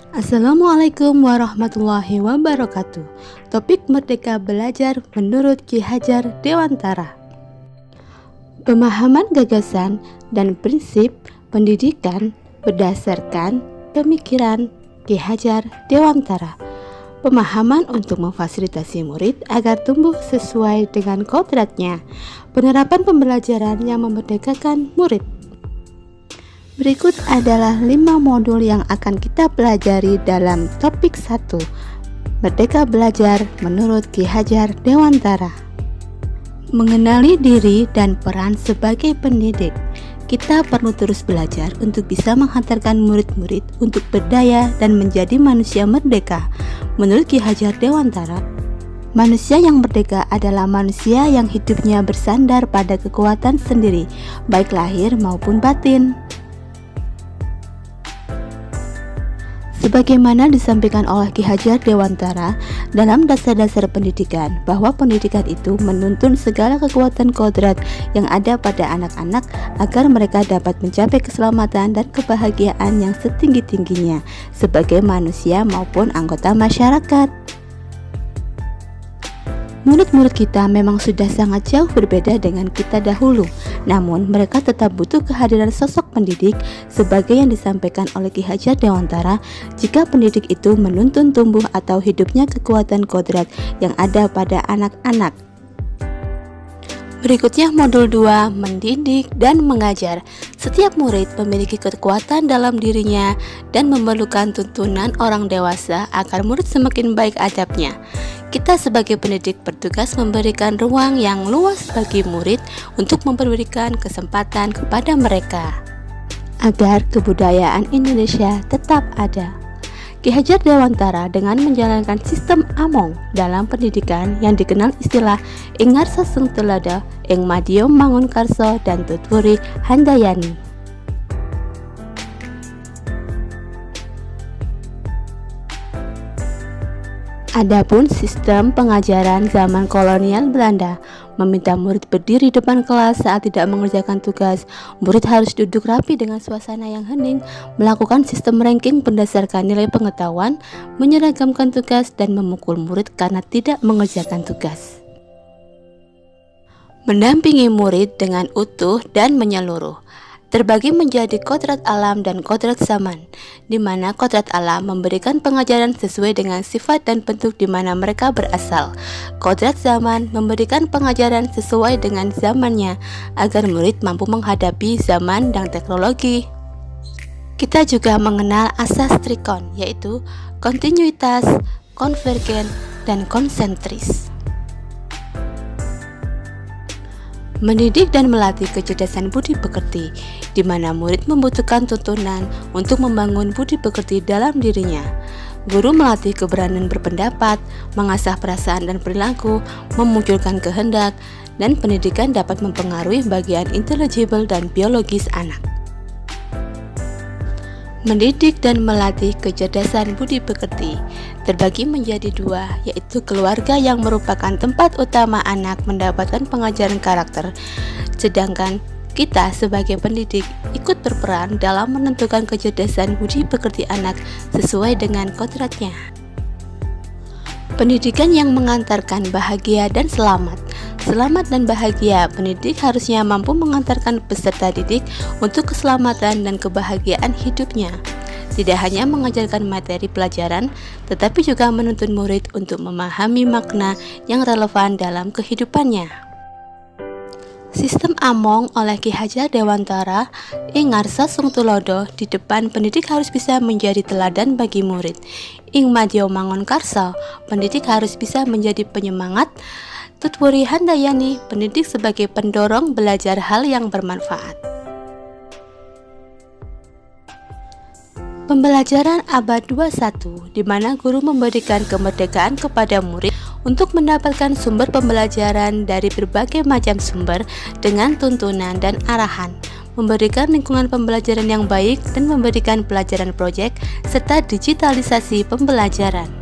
Assalamualaikum warahmatullahi wabarakatuh. Topik Merdeka Belajar menurut Ki Hajar Dewantara. Pemahaman gagasan dan prinsip pendidikan berdasarkan pemikiran Ki Hajar Dewantara. Pemahaman untuk memfasilitasi murid agar tumbuh sesuai dengan kodratnya. Penerapan pembelajaran yang memerdekakan murid. Berikut adalah 5 modul yang akan kita pelajari dalam topik 1, Merdeka Belajar menurut Ki Hajar Dewantara. Mengenali diri dan peran sebagai pendidik. Kita perlu terus belajar untuk bisa menghantarkan murid-murid untuk berdaya dan menjadi manusia merdeka. Menurut Ki Hajar Dewantara, manusia yang merdeka adalah manusia yang hidupnya bersandar pada kekuatan sendiri, baik lahir maupun batin. Sebagaimana disampaikan oleh Ki Hajar Dewantara dalam dasar-dasar pendidikan, bahwa pendidikan itu menuntun segala kekuatan kodrat yang ada pada anak-anak agar mereka dapat mencapai keselamatan dan kebahagiaan yang setinggi-tingginya sebagai manusia maupun anggota masyarakat. Murid-murid kita memang sudah sangat jauh berbeda dengan kita dahulu, namun mereka tetap butuh kehadiran sosok pendidik sebagai yang disampaikan oleh Ki Hajar Dewantara. Jika pendidik itu menuntun tumbuh atau hidupnya kekuatan kodrat yang ada pada anak-anak. Berikutnya modul 2, mendidik dan mengajar. Setiap murid memiliki kekuatan dalam dirinya dan memerlukan tuntunan orang dewasa agar murid semakin baik adabnya. Kita sebagai pendidik bertugas memberikan ruang yang luas bagi murid untuk memberikan kesempatan kepada mereka agar kebudayaan Indonesia tetap ada. Ki Hajar Dewantara dengan menjalankan sistem Among dalam pendidikan yang dikenal istilah Ingarsa Sung Telada, Ing Madya Mangun Karso, dan Tutwuri Handayani. Adapun sistem pengajaran zaman kolonial Belanda meminta murid berdiri depan kelas saat tidak mengerjakan tugas. Murid harus duduk rapi dengan suasana yang hening, melakukan sistem ranking berdasarkan nilai pengetahuan, menyeragamkan tugas, dan memukul murid karena tidak mengerjakan tugas. Mendampingi murid dengan utuh dan menyeluruh. Terbagi menjadi kodrat alam dan kodrat zaman, di mana kodrat alam memberikan pengajaran sesuai dengan sifat dan bentuk di mana mereka berasal. Kodrat zaman memberikan pengajaran sesuai dengan zamannya, agar murid mampu menghadapi zaman dan teknologi. Kita juga mengenal asas trikon, yaitu kontinuitas, konvergen, dan konsentris. Mendidik dan melatih kecerdasan budi pekerti, di mana murid membutuhkan tuntunan untuk membangun budi pekerti dalam dirinya. Guru melatih keberanian berpendapat, mengasah perasaan dan perilaku, memunculkan kehendak, dan pendidikan dapat mempengaruhi bagian intelligible dan biologis anak. Mendidik dan melatih kecerdasan budi pekerti terbagi menjadi 2, yaitu keluarga yang merupakan tempat utama anak mendapatkan pengajaran karakter, sedangkan kita sebagai pendidik ikut berperan dalam menentukan kecerdasan budi pekerti anak sesuai dengan kodratnya. Pendidikan yang mengantarkan bahagia dan selamat. Selamat dan bahagia, pendidik harusnya mampu mengantarkan peserta didik untuk keselamatan dan kebahagiaan hidupnya. Tidak hanya mengajarkan materi pelajaran, tetapi juga menuntun murid untuk memahami makna yang relevan dalam kehidupannya. Sistem Among oleh Ki Hajar Dewantara, Ingarsa Sung Tulodo, di depan pendidik harus bisa menjadi teladan bagi murid. Ing Madya Mangun Karso, pendidik harus bisa menjadi penyemangat. Tutwuri Handayani, pendidik sebagai pendorong belajar hal yang bermanfaat. Pembelajaran abad 21, di mana guru memberikan kemerdekaan kepada murid untuk mendapatkan sumber pembelajaran dari berbagai macam sumber dengan tuntunan dan arahan, memberikan lingkungan pembelajaran yang baik dan memberikan pelajaran proyek serta digitalisasi pembelajaran.